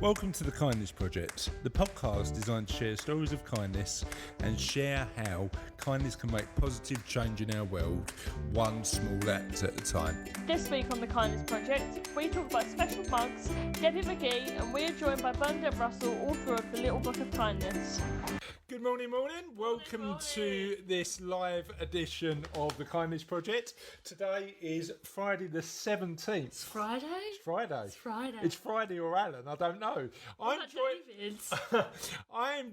Welcome to the Kindness Project, the podcast designed to share stories of kindness and share how kindness can make positive change in our world, one small act at a time. This week on the Kindness Project, we talk about special mugs, Debbie Mcgee, and we are joined by Bernadette Russell, author of The Little Book of Kindness. Good morning. Welcome to this live edition of the Kindness Project. Today is Friday the 17th. It's Friday? It's Friday or Alan, I don't know. I'm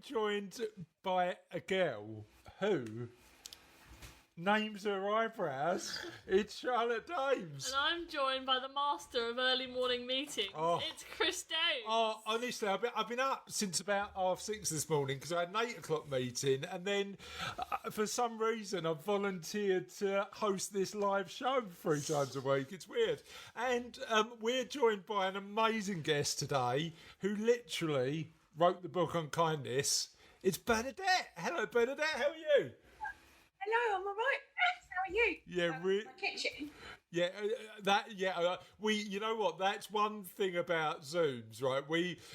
joined by a girl who names her eyebrows. It's Charlotte Dames. And I'm joined by the master of early morning meetings. It's Chris Dames. Honestly, I've been up since about 6:30 this morning because I had an 8 o'clock meeting, and then for some reason I've volunteered to host this live show 3 times a week. It's weird. And we're joined by an amazing guest today who literally wrote the book on kindness. It's Bernadette. Hello, Bernadette. How are you? Hello, I'm all right. How are you? Yeah, my kitchen. Yeah, you know what? That's one thing about Zooms, right?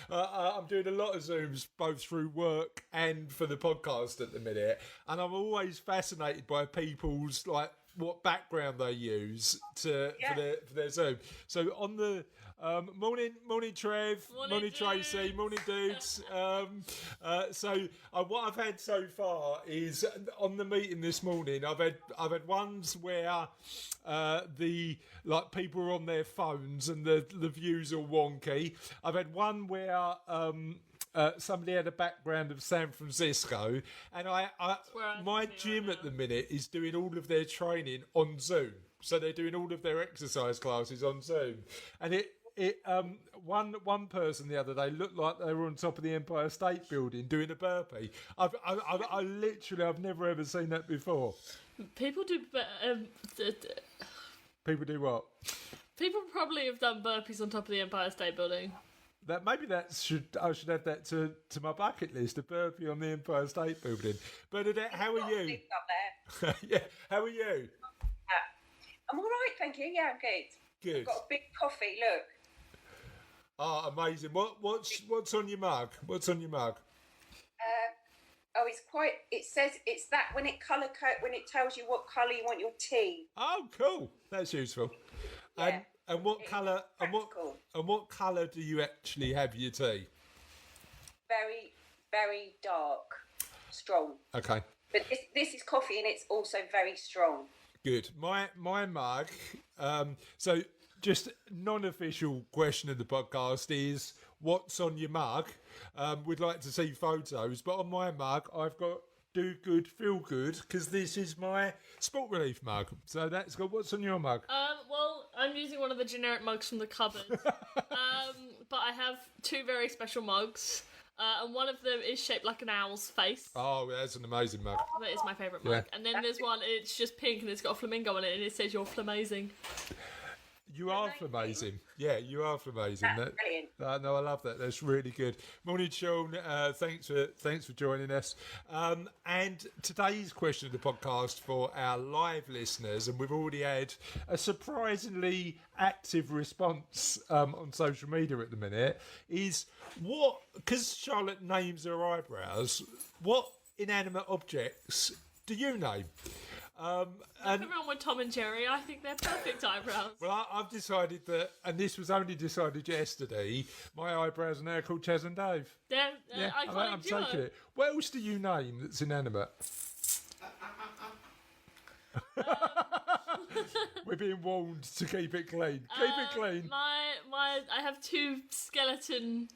I'm doing a lot of Zooms, both through work and for the podcast at the minute, and I'm always fascinated by people's what background they use for their Zoom. So on the morning Trev, morning Tracy, morning dudes. What I've had so far is on the meeting this morning. I've had ones where the people are on their phones and the views are wonky. I've had one where somebody had a background of San Francisco, and my gym at the minute is doing all of their training on Zoom. So they're doing all of their exercise classes on Zoom, and one person the other day looked like they were on top of the Empire State Building doing a burpee. I've never ever seen that before. People do. People do what? People probably have done burpees on top of the Empire State Building. I should add that to my bucket list, a burpee on the Empire State Building. Bernadette, how are you? Up there. Yeah, how are you? I'm all right, thank you. Yeah, I'm good. Good. I've got a big coffee. Look. Oh, amazing! What's on your mug? What's on your mug? It says it's that when it tells you what colour you want your tea. Oh, cool! That's useful. Yeah. And what colour? And what colour do you actually have your tea? Very, very dark, strong. Okay. But this is coffee, and it's also very strong. Good. My mug. So just non-official question of the podcast is, what's on your mug? We'd like to see photos, but on my mug I've got do good, feel good, because this is my Sport Relief mug. So that's got what's on your mug? Well, I'm using one of the generic mugs from the cupboard. But I have 2 very special mugs. And one of them is shaped like an owl's face. Oh, that's an amazing mug. That is my favourite mug. And then there's one, it's just pink and it's got a flamingo on it and it says you're flamazing. You are amazing. Yeah, you are amazing. That's brilliant. No, I love that. That's really good. Morning, Sean. Thanks for joining us. And today's question of the podcast for our live listeners, and we've already had a surprisingly active response on social media at the minute, is because Charlotte names her eyebrows, what inanimate objects do you name? Nothing wrong with Tom and Jerry. I think they're perfect eyebrows. Well, I've decided that, and this was only decided yesterday, my eyebrows are now called Chaz and Dave. I'm taking it. What else do you name that's inanimate? We're being warned to keep it clean. Keep it clean. I have 2 skeleton.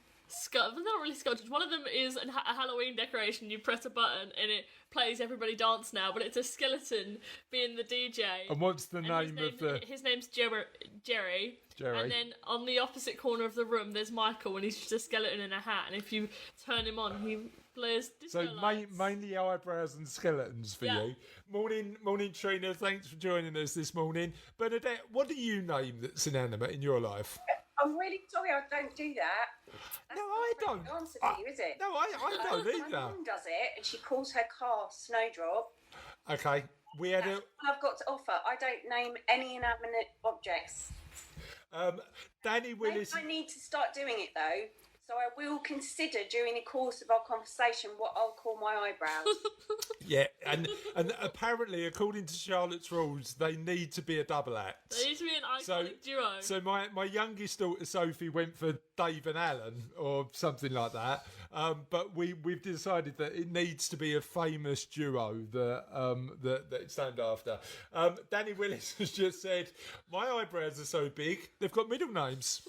They're not really skeletons. One of them is a Halloween decoration. You press a button and it plays Everybody Dance Now, but it's a skeleton being the DJ. And what's the name of the... His name's Jerry. And then on the opposite corner of the room, there's Michael, and he's just a skeleton in a hat. And if you turn him on, he plays disco lights. Mainly eyebrows and skeletons for you. Morning, Trina. Thanks for joining us this morning. Bernadette, what do you name that's inanimate in your life? I'm really sorry, I don't do that. That's no, I don't. Not answer to you, is it? No, I don't either. My mum does it, and she calls her car Snowdrop. Okay, That's all I've got to offer. I don't name any inanimate objects. Danny Willis. I need to start doing it though. So I will consider during the course of our conversation what I'll call my eyebrows. Yeah, and apparently, according to Charlotte's rules, they need to be a double act. They need to be an iconic duo. So my youngest daughter Sophie went for Dave and Alan or something like that. But we've decided that it needs to be a famous duo that it's named after. Danny Willis has just said, "My eyebrows are so big, they've got middle names."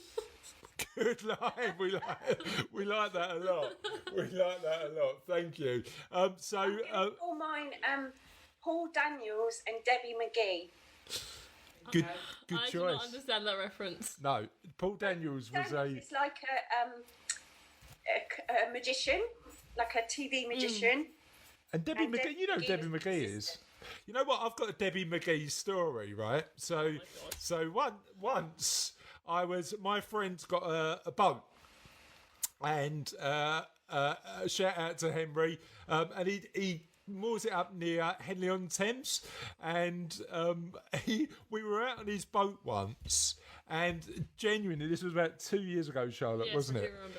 Good line. We like that a lot. We like that a lot. Thank you. All mine, Paul Daniels and Debbie McGee. Good I do choice. not understand that reference. No, Paul Daniels was It's like a magician, like a TV magician. And Debbie And McGee. Debbie You know who McGee Debbie was McGee the is. You know what? I've got a Debbie McGee story, right? So once my friend's got a boat, and shout out to Henry, and he moors it up near Henley on Thames, and we were out on his boat once, and genuinely, this was about 2 years ago, Charlotte, Yes, wasn't I do it? remember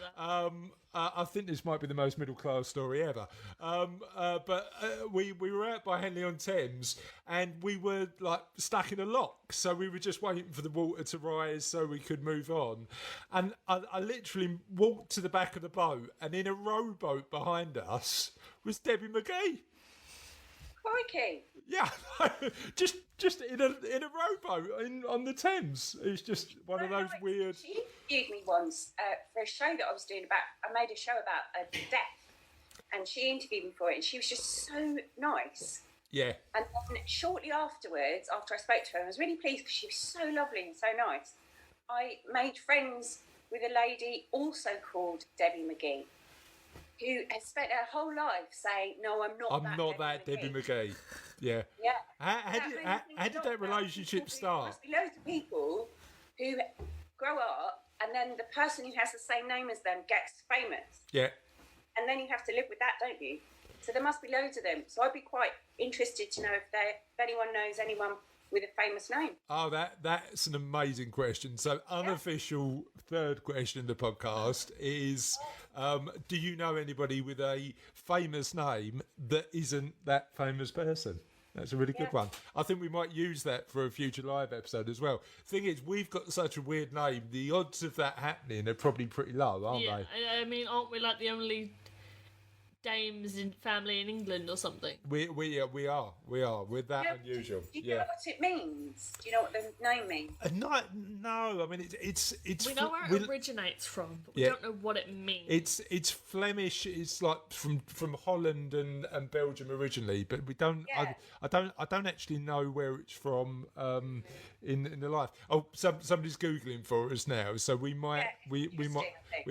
that. I think this might be the most middle class story ever. But we were out by Henley on Thames, and we were like stuck in a lock, so we were just waiting for the water to rise so we could move on. And I literally walked to the back of the boat, and in a rowboat behind us was Debbie McGee. Crikey. Yeah, just in a rowboat on the Thames. It's just one of those weird. She interviewed me once for a show that I was doing I made a show about death, and she interviewed me for it, and she was just so nice. Yeah. And then shortly afterwards, after I spoke to her, I was really pleased because she was so lovely and so nice. I made friends with a lady also called Debbie McGee, who has spent her whole life saying, "No, I'm not that Debbie McGee." Yeah. Yeah. How did that relationship There start? must be loads of people who grow up, and then the person who has the same name as them gets famous, Yeah. and then you have to live with that, don't you? So there must be loads of them. So I'd be quite interested to know if anyone knows anyone with a famous name. Oh, that's an amazing question. So, unofficial third question in the podcast is, do you know anybody with a famous name that isn't that famous person? That's a really good one. I think we might use that for a future live episode as well. Thing is, we've got such a weird name. The odds of that happening are probably pretty low, aren't Yeah, they? I mean, aren't we like the only dames in family in England or something? We are. We're that unusual. Do you know what it means? Do you know what the name means? No. I mean, it's. We know where it originates from, but we don't know what it means. It's Flemish. It's like from Holland and Belgium originally, but we don't. Yeah. I don't actually know where it's from in the life. Oh, somebody's googling for us now, so we might we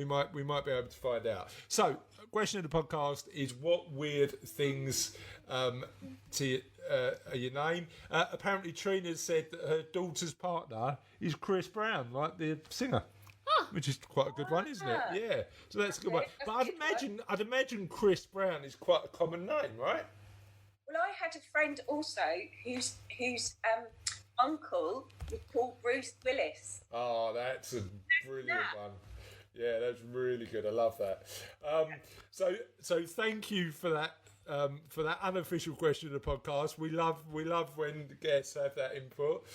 might be able to find out. So, question of the podcast is: what weird things are your name? Apparently, Trina said that her daughter's partner is Chris Brown, like the singer. Which is quite a good one, isn't it? Yeah. So that's a good one. But I'd imagine Chris Brown is quite a common name, right? Well, I had a friend also whose uncle was called Bruce Willis. Oh, that's a brilliant one. Yeah, that's really good. I love that. So thank you for that unofficial question of the podcast. We love when the guests have that input.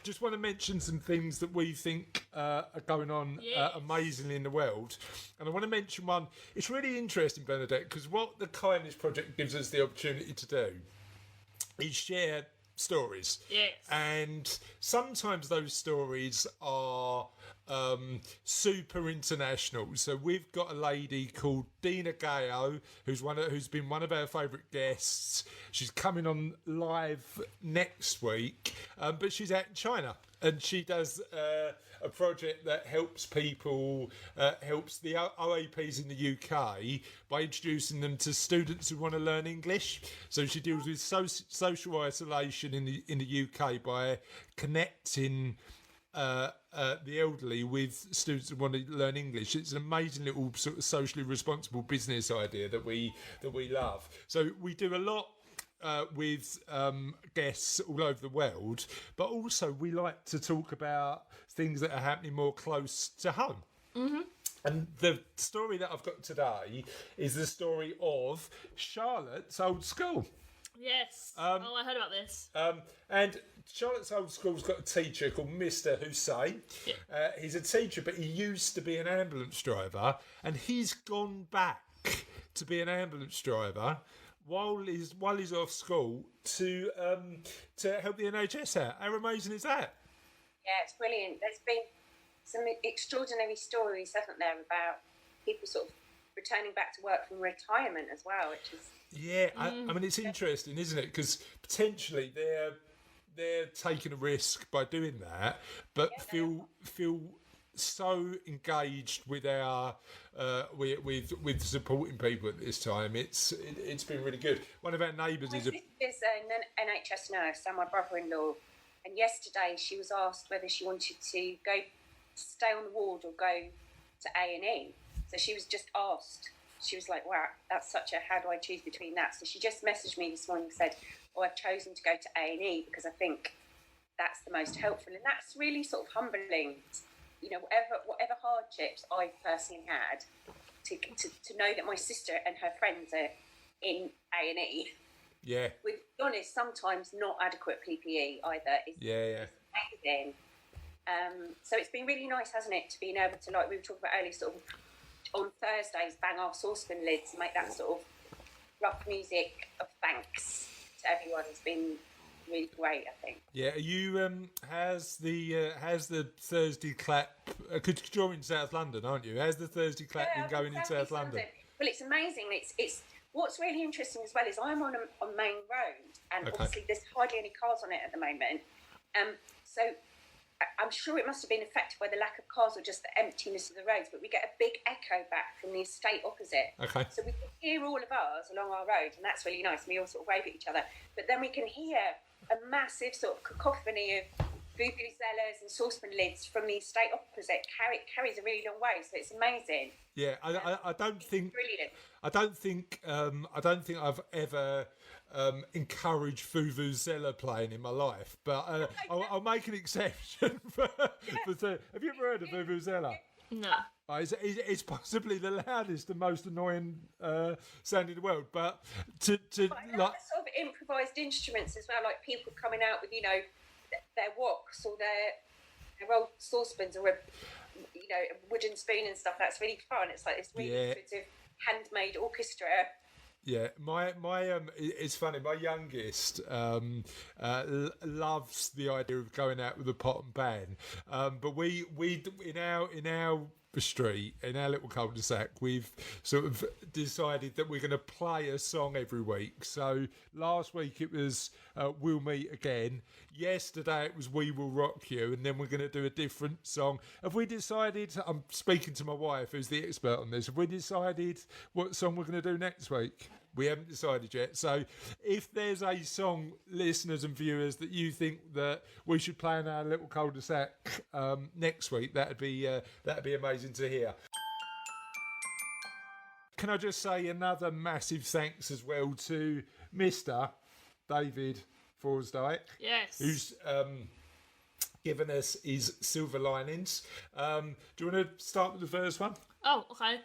Just want to mention some things that we think are going on amazingly in the world, and I want to mention one. It's really interesting, Bernadette, because what the Kindness Project gives us the opportunity to do is share stories. Yes. And sometimes those stories are super international. So we've got a lady called Dina Gayo, who's been one of our favourite guests. She's coming on live next week, but she's out in China, and she does a project that helps people, helps the OAPs in the UK by introducing them to students who want to learn English. So she deals with social isolation in the UK by connecting the elderly with students who want to learn English. It's an amazing little sort of socially responsible business idea that we love. So we do a lot with guests all over the world, but also we like to talk about things that are happening more close to home. And the story that I've got today is the story of Charlotte's Old School. Yes. I heard about this. And Charlotte's Old School's got a teacher called Mr. Hussein. Yeah. He's a teacher, but he used to be an ambulance driver, and he's gone back to be an ambulance driver while he's off school to help the NHS out. How amazing is that? Yeah, it's brilliant. There's been some extraordinary stories, haven't there, about people sort of returning back to work from retirement as well, which is... Yeah, I mean, it's interesting, isn't it? Because potentially they're taking a risk by doing that, but feel so engaged with our with supporting people at this time. It's been really good. One of our neighbours is an NHS nurse and my brother-in-law, and yesterday she was asked whether she wanted to stay on the ward or go to A&E. So she was just asked. She was like, wow, that's such a, how do I choose between that? So she just messaged me this morning and said, oh, I've chosen to go to A&E because I think that's the most helpful. And that's really sort of humbling, you know, whatever hardships I've personally had, to know that my sister and her friends are in A&E. Yeah. With, to be honest, sometimes not adequate PPE either is amazing. So it's been really nice, hasn't it, to being able to, like we were talking about earlier, sort of on Thursdays, bang our saucepan lids, make that sort of rough music of thanks to everyone. It's been really great, I think. Yeah, are you has the Thursday clap? Because you're in South London, aren't you? How's the Thursday clap been going in South London? Well, it's amazing. It's what's really interesting as well is I'm on main road, and obviously there's hardly any cars on it at the moment. So I'm sure it must have been affected by the lack of cars or just the emptiness of the roads, but we get a big echo back from the estate opposite. Okay. So we can hear all of ours along our road, and that's really nice. We all sort of wave at each other. But then we can hear a massive sort of cacophony of vuvuzelas and saucepan lids from the estate opposite. Carries a really long way, so it's amazing. Yeah, I don't think... Brilliant. I don't think I've ever encouraged vuvuzela playing in my life, but I'll make an exception for have you ever heard of vuvuzela? No. It's possibly the loudest and most annoying sound in the world, but to I love the sort of improvised instruments as well, like people coming out with, you know, their woks or their old saucepans or a wooden spoon and stuff. That's really fun. It's like this really sort of handmade orchestra. Yeah, my it's funny. My youngest loves the idea of going out with a pot and pan, but we in our street, in our little cul-de-sac, we've sort of decided that we're going to play a song every week. So last week it was We'll Meet Again. Yesterday it was We Will Rock You, and then we're going to do a different song. Have we decided, I'm speaking to my wife who's the expert on this, have we decided what song we're going to do next week? We haven't decided yet. So if there's a song, listeners and viewers, that you think that we should play in our little cul-de-sac next week, that'd be amazing to hear. Can I just say another massive thanks as well to Mr. David Forsdyke, who's given us his silver linings. Do you want to start with the first one? Oh, okay.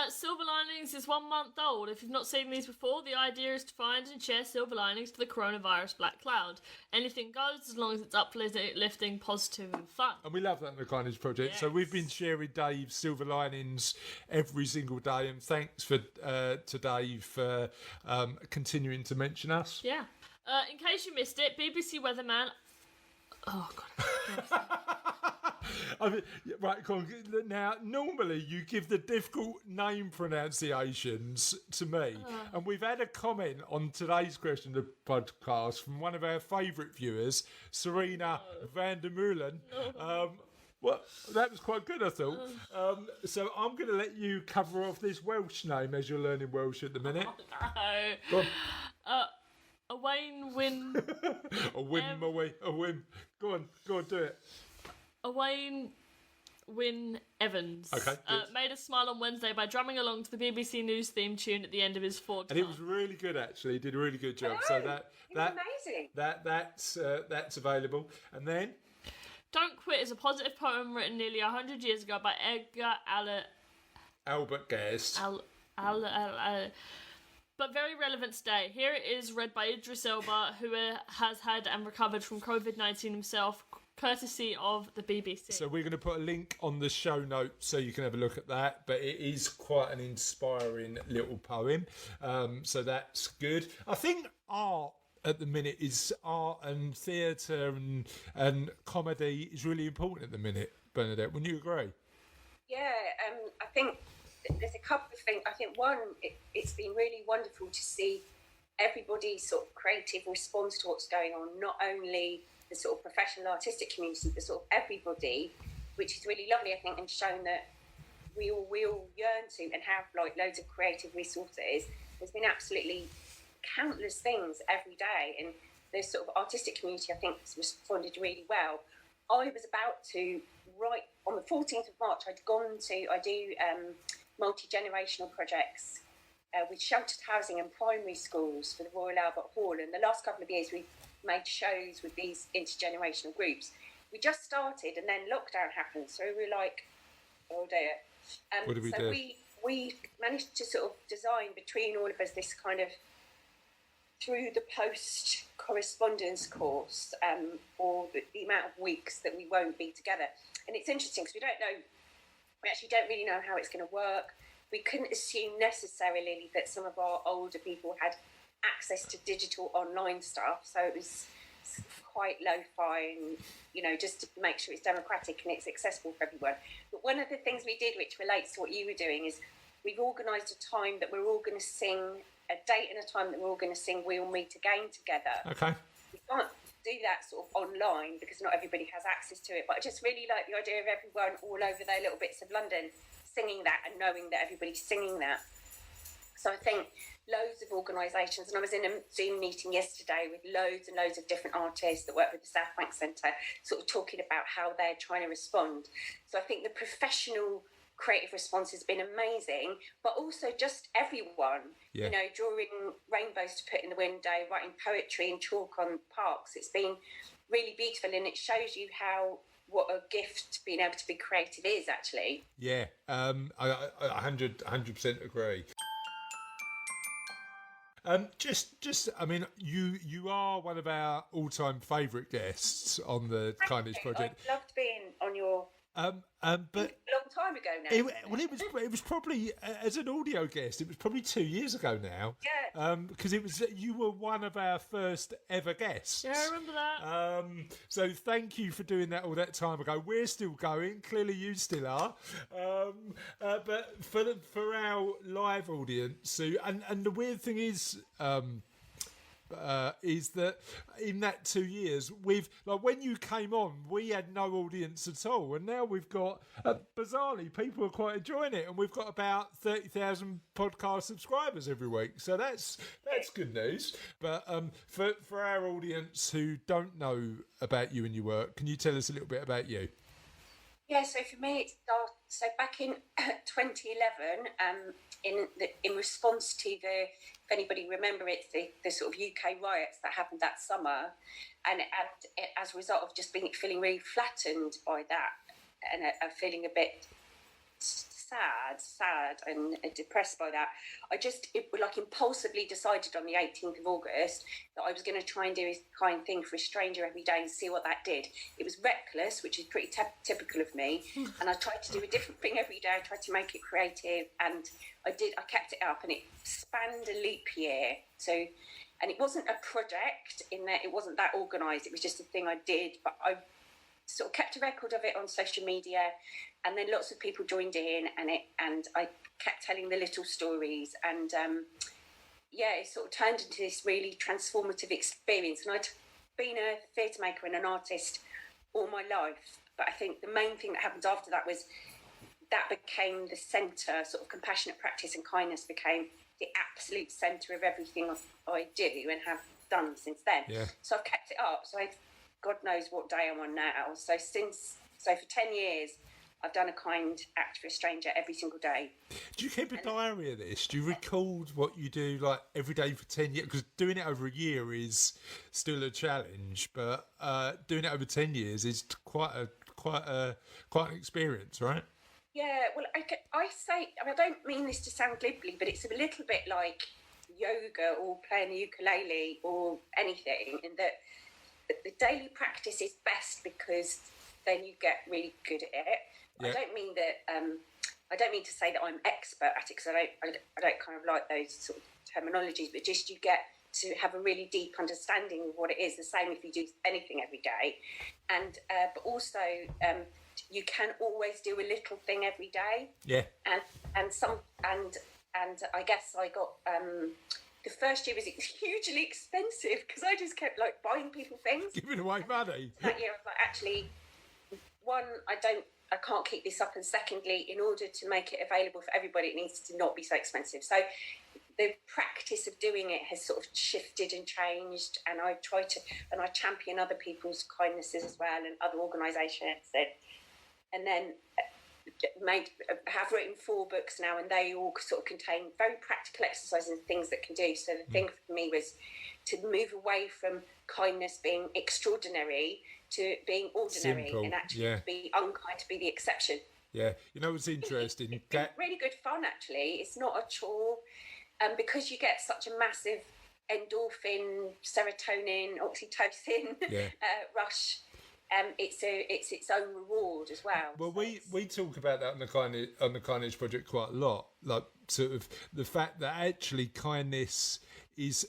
Silver Linings is 1 month old. If you've not seen these before, the idea is to find and share silver linings to the coronavirus black cloud. Anything goes as long as it's uplifting, positive and fun. And we love that in the Kindness Project. Yes. So we've been sharing Dave's silver linings every single day, and thanks to Dave for continuing to mention us. Yeah. In case you missed it, BBC weatherman... Oh, God. I mean, right, come on. Now, normally you give the difficult name pronunciations to me, and we've had a comment on today's question of the podcast from one of our favourite viewers, Serena van der Meulen. Well, that was quite good, I thought. So I'm going to let you cover off this Welsh name as you're learning Welsh at the minute. No. Owain Wyn... A whim. Go on, do it. Owain Wyn Evans made us smile on Wednesday by drumming along to the BBC News theme tune at the end of his Ford and it was really good, actually. He did a really good job. So amazing. That's available. And then Don't Quit is a positive poem written nearly 100 years ago by Edgar Albert Guest. But very relevant today. Here it is, read by Idris Elba, who has had and recovered from COVID-19 himself, courtesy of the BBC. So we're going to put a link on the show notes so you can have a look at that. But it is quite an inspiring little poem. So that's good. I think art at the minute is art and theatre and comedy is really important at the minute, Bernadette. Wouldn't you agree? Yeah, I think there's a couple of things. I think one, it's been really wonderful to see everybody's sort of creative response to what's going on, not only the sort of professional artistic community, but sort of everybody, which is really lovely, I think, and shown that we all yearn to and have like loads of creative resources. There's been absolutely countless things every day, and the sort of artistic community, I think, has responded really well. I was about to write on the 14th of March. I do multi-generational projects with sheltered housing and primary schools for the Royal Albert Hall, and the last couple of years we've made shows with these intergenerational groups. We just started and then lockdown happened, so we were like, oh dear. What did we do? We managed to sort of design between all of us this kind of through the post correspondence course for the amount of weeks that we won't be together. And it's interesting because we actually don't really know how it's going to work. We couldn't assume necessarily that some of our older people had access to digital online stuff, so it was quite lo-fi and, just to make sure it's democratic and it's accessible for everyone. But one of the things we did, which relates to what you were doing, is we've organised a time that we're all going to sing, a date and a time that we're all going to sing We'll Meet Again together. Okay. We can't do that sort of online because not everybody has access to it, but I just really like the idea of everyone all over their little bits of London singing that and knowing that everybody's singing that. So I think loads of organisations, and I was in a Zoom meeting yesterday with loads and loads of different artists that work with the South Bank Centre, sort of talking about how they're trying to respond. So I think the professional creative response has been amazing, but also just everyone, drawing rainbows to put in the window, writing poetry and chalk on parks. It's been really beautiful, and it shows you what a gift being able to be creative is, actually. Yeah, I 100% agree. I mean, you are one of our all-time favourite guests on the Kindness Project. I loved being on your. But a long time ago now. It was probably as an audio guest. It was probably 2 years ago now. Yeah. Because you were one of our first ever guests. Yeah, I remember that. So thank you for doing that all that time ago. We're still going. Clearly, you still are. But for our live audience, and the weird thing is that in that 2 years, when you came on, we had no audience at all, and now we've got bizarrely people are quite enjoying it, and we've got about 30,000 podcast subscribers every week. So that's good news. But for our audience who don't know about you and your work, can you tell us a little bit about you? Yeah, so for me, so back in 2011, in response to if anybody remember it, the sort of UK riots that happened that summer, and as a result of just feeling really flattened by that, and feeling a bit sad and depressed by that, I just impulsively decided on the 18th of August that I was going to try and do a kind thing for a stranger every day and see what that did. It was reckless, which is pretty typical of me, and I tried to do a different thing every day. I tried to make it creative, and I kept it up, and it spanned a leap year. And it wasn't a project in that it wasn't that organised, it was just a thing I did, but I sort of kept a record of it on social media, and then lots of people joined in, and I kept telling the little stories, and it sort of turned into this really transformative experience. And I'd been a theatre maker and an artist all my life, but I think the main thing that happened after that was that became the centre, sort of compassionate practice and kindness became the absolute centre of everything I do and have done since then. Yeah. So I've kept it up. So God knows what day I'm on now. So for 10 years, I've done a kind act for a stranger every single day. Do you keep a diary of this? Do you record what you do every day for 10 years? Because doing it over a year is still a challenge, but doing it over 10 years is quite an experience, right? Yeah, well, I say, I mean, I don't mean this to sound glibly, but it's a little bit like yoga or playing the ukulele or anything, in that the daily practice is best because then you get really good at it. Yeah. I don't mean that. I don't mean to say that I'm expert at it, because I don't kind of like those sort of terminologies, but just you get to have a really deep understanding of what it is. The same if you do anything every day, and but also you can always do a little thing every day. Yeah. And I guess I got the first year was hugely expensive because I just kept like buying people things. Giving away money. That year I was like, actually, one, I can't keep this up, and secondly, in order to make it available for everybody, it needs to not be so expensive. So the practice of doing it has sort of shifted and changed, and I champion other people's kindnesses as well, and other organisations, and then have written 4 books now, and they all sort of contain very practical exercises and things that can do. So the thing for me was to move away from kindness being extraordinary to being ordinary. Simple. And actually to be unkind, to be the exception. Yeah, you know what's interesting? It's been really good fun, actually. It's not a chore, because you get such a massive endorphin, serotonin, oxytocin rush. It's its own reward as well. Well, we talk about that on the Kindness Project quite a lot, like sort of the fact that actually kindness is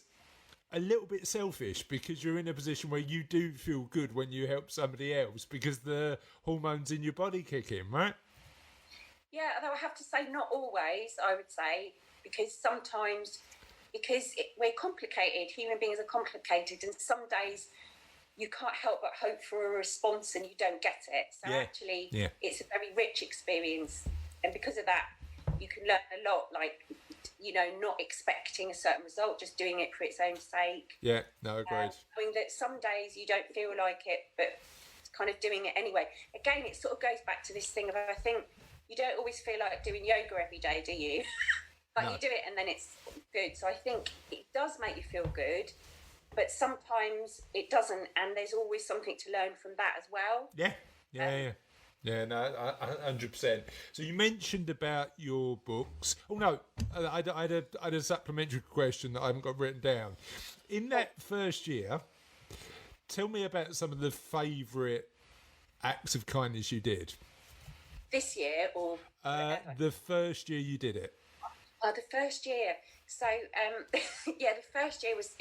a little bit selfish, because you're in a position where you do feel good when you help somebody else because the hormones in your body kick in, right? Yeah, although I have to say not always, I would say, because sometimes, we're complicated, human beings are complicated, and some days you can't help but hope for a response and you don't get it. So it's a very rich experience, and because of that you can learn a lot, like, you know, not expecting a certain result, just doing it for its own sake. Yeah, no, agreed. I mean, that some days you don't feel like it, but kind of doing it anyway. Again, it sort of goes back to this thing of, I think you don't always feel like doing yoga every day, do you? But you do it and then it's good. So I think it does make you feel good, but sometimes it doesn't, and there's always something to learn from that as well. Yeah, no, 100%. So you mentioned about your books. Oh no, I had a supplementary question that I haven't got written down. In that first year, tell me about some of the favourite acts of kindness you did. This year, or the first year you did it. The first year. So the first year was,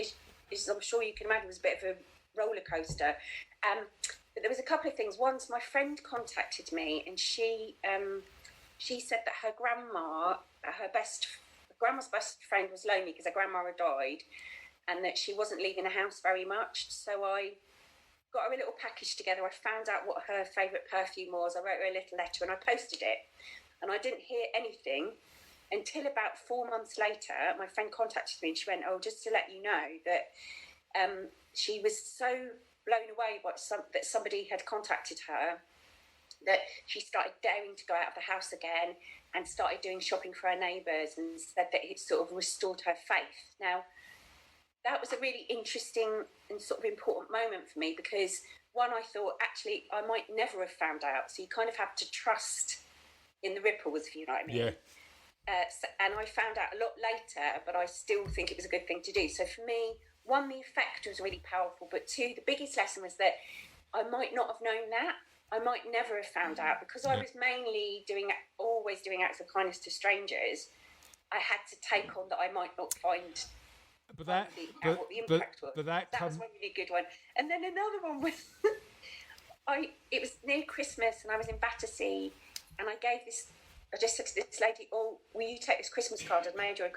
I'm sure you can imagine, was a bit of a roller coaster. But there was a couple of things. Once my friend contacted me, and she said that her grandma's best friend was lonely because her grandma had died, and that she wasn't leaving the house very much. So I got her a little package together. I found out what her favourite perfume was. I wrote her a little letter and I posted it. And I didn't hear anything until about 4 months later. My friend contacted me and she went, "Oh, just to let you know that she was so blown away by that somebody had contacted her, that she started daring to go out of the house again and started doing shopping for her neighbours, and said that it sort of restored her faith." Now, that was a really interesting and sort of important moment for me, because one, I thought, actually, I might never have found out. So you kind of have to trust in the ripples, if you know what I mean. Yeah. And I found out a lot later, but I still think it was a good thing to do. So for me, one, the effect was really powerful, but two, the biggest lesson was that I might not have known that. I might never have found out, because I was mainly always doing acts of kindness to strangers. I had to take on that I might not find what the impact was. But that was one really good one. And then another one was, it was near Christmas and I was in Battersea, and I just said to this lady, "Oh, will you take this Christmas card? I'd made a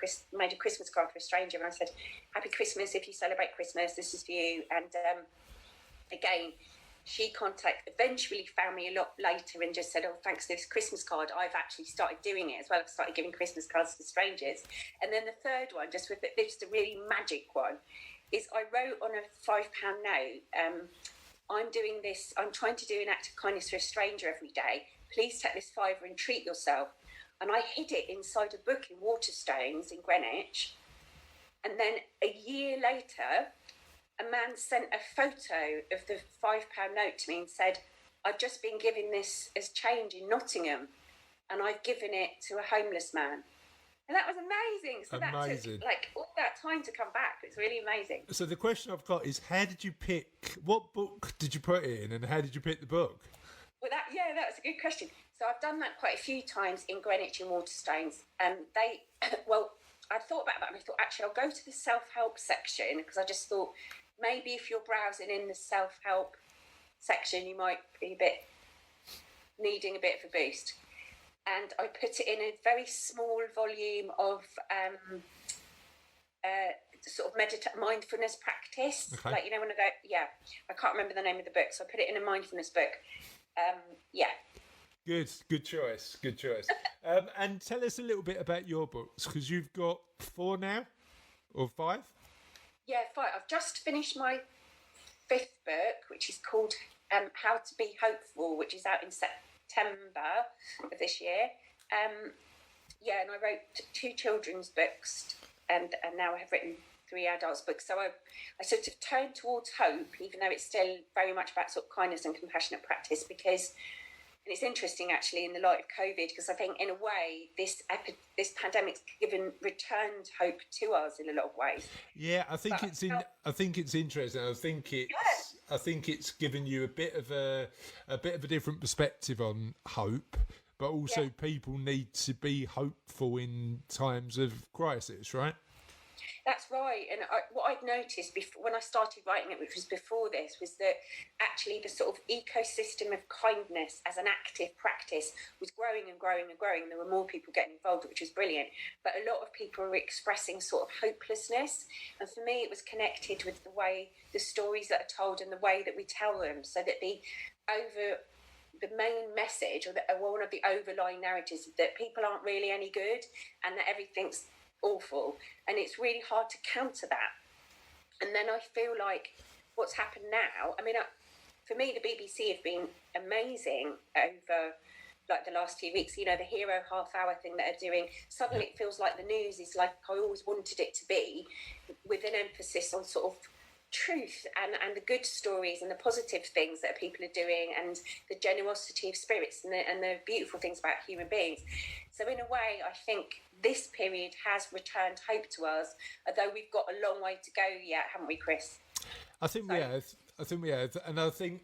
Christmas card for a stranger." And I said, "Happy Christmas, if you celebrate Christmas, this is for you." And again, she eventually found me a lot later and just said, "Oh, thanks for this Christmas card. I've actually started doing it as well. I've started giving Christmas cards to strangers." And then the third one, just a really magic one, is I wrote on a £5 note, I'm trying to do an act of kindness for a stranger every day. Please take this £5 and treat yourself. And I hid it inside a book in Waterstones in Greenwich. And then a year later, a man sent a photo of the £5 note to me and said, "I've just been given this as change in Nottingham." and I've given it to a homeless man. And that was amazing. So that took like all that time to come back. It's really amazing. So the question I've got is, how did you pick, what book did you put it in, and how did you pick the book? Well, that was a good question. So I've done that quite a few times in Greenwich and Waterstones. And I thought about that, and I thought, actually, I'll go to the self-help section, because I just thought maybe if you're browsing in the self-help section, you might be needing a bit of a boost. And I put it in a very small volume of sort of mindfulness practice. Okay. Like, when I go, I can't remember the name of the book, so I put it in a mindfulness book. Good choice. And tell us a little bit about your books, because you've got 4 now, or 5? Yeah, 5. I've just finished my 5th book, which is called How to Be Hopeful, which is out in September of this year. And I wrote 2 children's books, and now I have written 3 adults books. So I sort of turned towards hope, even though it's still very much about sort of kindness and compassionate practice, because, and it's interesting actually in the light of COVID, because I think in a way this pandemic's returned hope to us in a lot of ways. Yeah, I think it's interesting. I think it's given you a bit of a different perspective on hope, but also people need to be hopeful in times of crisis, right? That's right. And what I'd noticed when I started writing it, which was before this, was that actually the sort of ecosystem of kindness as an active practice was growing and growing and growing. There were more people getting involved, which was brilliant. But a lot of people were expressing sort of hopelessness. And for me, it was connected with the way the stories that are told and the way that we tell them, so that the main message or one of the overlying narratives is that people aren't really any good and that everything's awful, and it's really hard to counter that. And then I feel like what's happened now, I mean, for me, the BBC have been amazing over like the last few weeks. The hero half-hour thing that they're doing, suddenly it feels like the news is like I always wanted it to be, with an emphasis on sort of truth and the good stories and the positive things that people are doing, and the generosity of spirits and the beautiful things about human beings. So in a way, I think this period has returned hope to us, although we've got a long way to go yet, haven't we, Chris? I think we have, and I think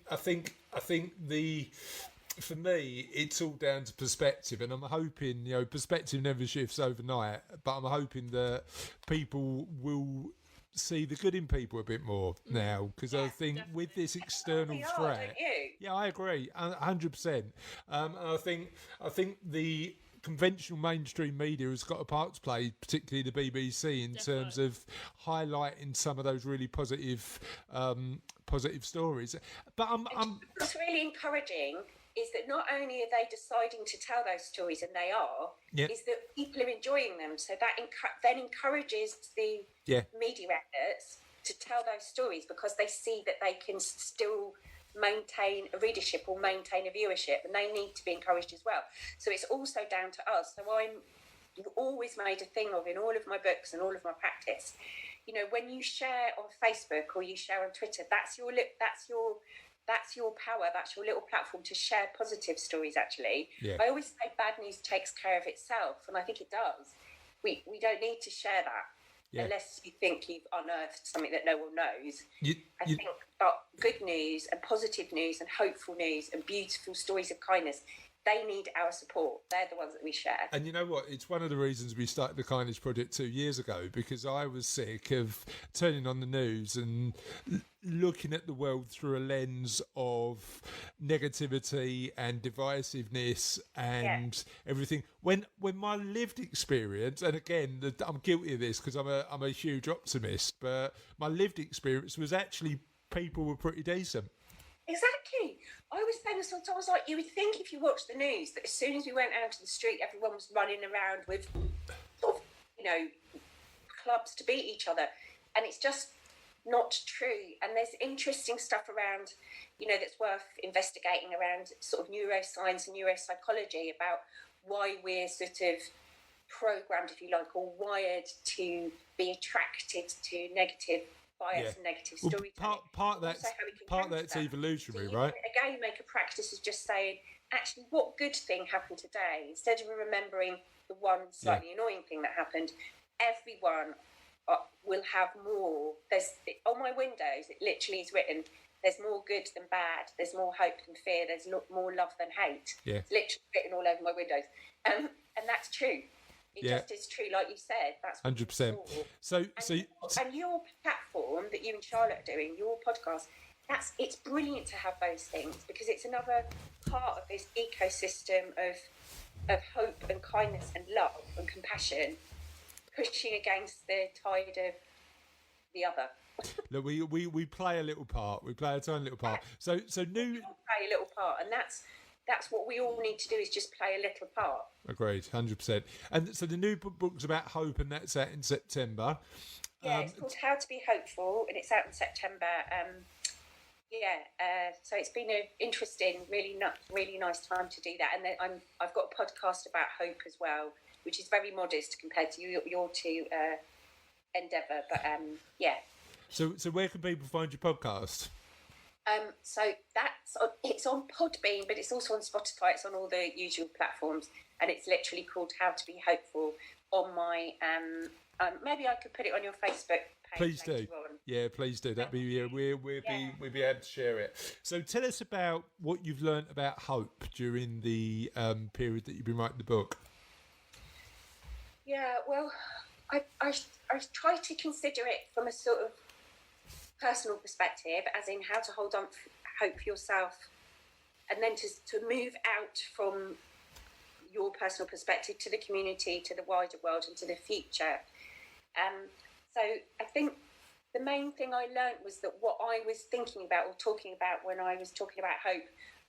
for me, it's all down to perspective, and I'm hoping perspective never shifts overnight, but I'm hoping that people will see the good in people a bit more now, because I think definitely. With this external threat, I agree 100%. And I think the conventional mainstream media has got a part to play, particularly the BBC, in terms of highlighting some of those really positive stories. But what's really encouraging is that not only are they deciding to tell those stories, and they are, is that people are enjoying them. So that then encourages the media outlets to tell those stories, because they see that they can still maintain a readership or maintain a viewership, and they need to be encouraged as well. So it's also down to us. So I've always made a thing of, in all of my books and all of my practice, when you share on Facebook or you share on Twitter, that's your power, that's your little platform to share positive stories, actually. I always say bad news takes care of itself, and I think it does. We don't need to share that unless you think you've unearthed something that no one knows. I think about good news and positive news and hopeful news and beautiful stories of kindness, they need our support. They're the ones that we share. And you know what? It's one of the reasons we started the Kindness Project 2 years ago, because I was sick of turning on the news and looking at the world through a lens of negativity and divisiveness and everything. When my lived experience, and again, I'm guilty of this because I'm a huge optimist, but my lived experience was actually people were pretty decent. Exactly. I was saying this, I was like, you would think if you watched the news that as soon as we went out to the street, everyone was running around with sort of, clubs to beat each other. And it's just not true. And there's interesting stuff around, that's worth investigating around sort of neuroscience and neuropsychology about why we're sort of programmed, if you like, or wired to be attracted to negative bias and negative storytelling. Part that's evolutionary, so right? Again, make a practice of just saying, actually what good thing happened today, instead of remembering the one slightly annoying thing that happened, everyone will have more. On my windows, it literally is written, there's more good than bad, there's more hope than fear, there's more love than hate. Yeah. It's literally written all over my windows. And that's true. It just is true, like you said. That's 100%. And your platform that you and Charlotte are doing, your podcast, it's brilliant to have those things, because it's another part of this ecosystem of hope and kindness and love and compassion, pushing against the tide of the other. Look, we play a little part. We play a tiny little part. So new. We all play a little part, and that's what we all need to do, is just play a little part. Agreed, 100%. And so the new book's about hope, and that's out in September. Yeah, it's called How to Be Hopeful, and it's out in September. So it's been an interesting, really nice time to do that. And then I've got a podcast about hope as well, which is very modest compared to your two endeavour. But So where can people find your podcast? So it's on Podbean, but it's also on Spotify. It's on all the usual platforms, and it's literally called How to Be Hopeful. On my maybe I could put it on your Facebook page. Please do. On. Yeah, please do. That'd be we'll be able to share it. So tell us about what you've learned about hope during the period that you've been writing the book. Yeah, well, I try to consider it from a sort of personal perspective, as in how to hold on hope for yourself, and then to move out from your personal perspective to the community, to the wider world, and to the future. So I think the main thing I learned was that what I was thinking about or talking about when I was talking about hope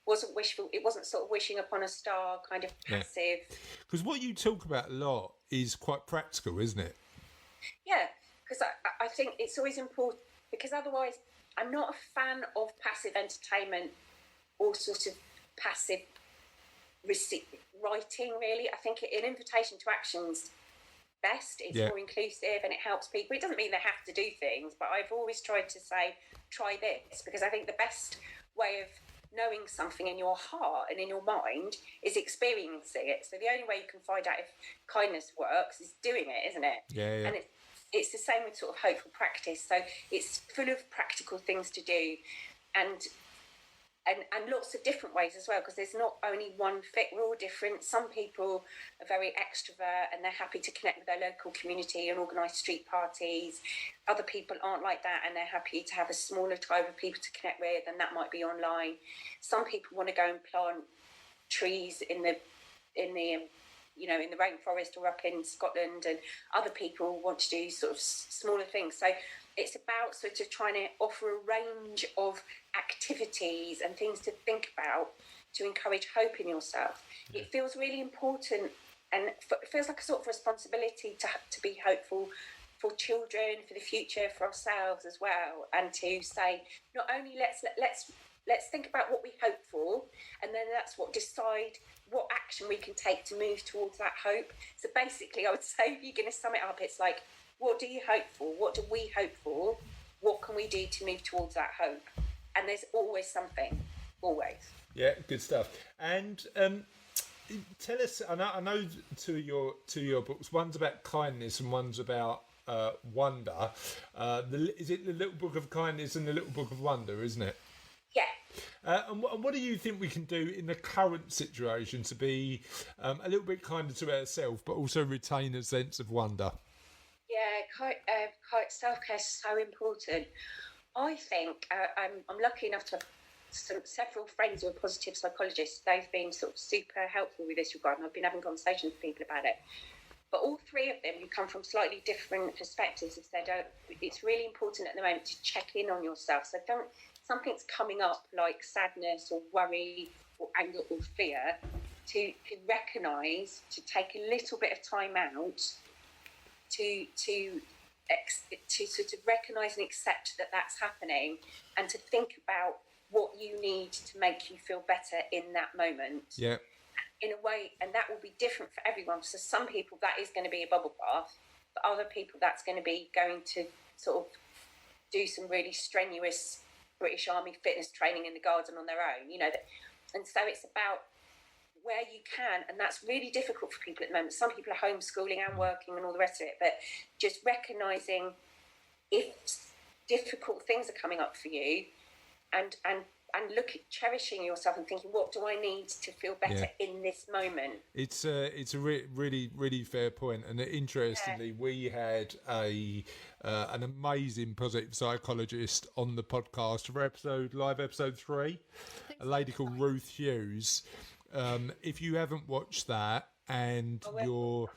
wasn't wishful. It wasn't sort of wishing upon a star, kind of passive. Because what you talk about a lot is quite practical, isn't it? Yeah, because I think it's always important, because otherwise I'm not a fan of passive entertainment or sort of passive writing, really. I think an invitation to action's best. It's more inclusive and it helps people. It doesn't mean they have to do things, but I've always tried to say, try this, because I think the best way of knowing something in your heart and in your mind is experiencing it. So the only way you can find out if kindness works is doing it, isn't it? Yeah. And it's the same with sort of hopeful practice. So it's full of practical things to do, and lots of different ways as well, because there's not only one fit. We're all different. Some people are very extrovert and they're happy to connect with their local community and organise street parties. Other people aren't like that and they're happy to have a smaller tribe of people to connect with, and that might be online. Some people want to go and plant trees in the rainforest or up in Scotland, and other people want to do sort of smaller things. So it's about sort of trying to offer a range of activities and things to think about to encourage hope in yourself. It feels really important, and it feels like a sort of responsibility to be hopeful for children, for the future, for ourselves as well, and to say not only let's think about what we hope for, and then that's what decide what action we can take to move towards that hope. So basically, I would say, if you're going to sum it up, it's like, what do you hope for? What do we hope for? What can we do to move towards that hope? And there's always something, always. Yeah, good stuff. And tell us, I know two of your books. One's about kindness and one's about wonder. Is it the Little Book of Kindness and the Little Book of Wonder, isn't it? Yeah. And what do you think we can do in the current situation to be a little bit kinder to ourselves, but also retain a sense of wonder? Yeah, self-care is so important. I think I'm lucky enough to have several friends who are positive psychologists. They've been sort of super helpful with this regard, and I've been having conversations with people about it. But all three of them, who come from slightly different perspectives, have said it's really important at the moment to check in on yourself. So something's coming up like sadness or worry or anger or fear, to recognise, to take a little bit of time out to sort of recognise and accept that that's happening, and to think about what you need to make you feel better in that moment. Yeah. In a way, and that will be different for everyone. So some people that is going to be a bubble bath, for other people that's going to be going to sort of do some really strenuous British Army fitness training in the garden on their own, and so it's about where you can, and that's really difficult for people at the moment. Some people are homeschooling and working and all the rest of it, but just recognising if difficult things are coming up for you, and look at cherishing yourself and thinking, what do I need to feel better in this moment? It's a really fair point. And interestingly, we had an amazing positive psychologist on the podcast for live episode 3, a lady called Ruth Hughes. If you haven't watched that, and talk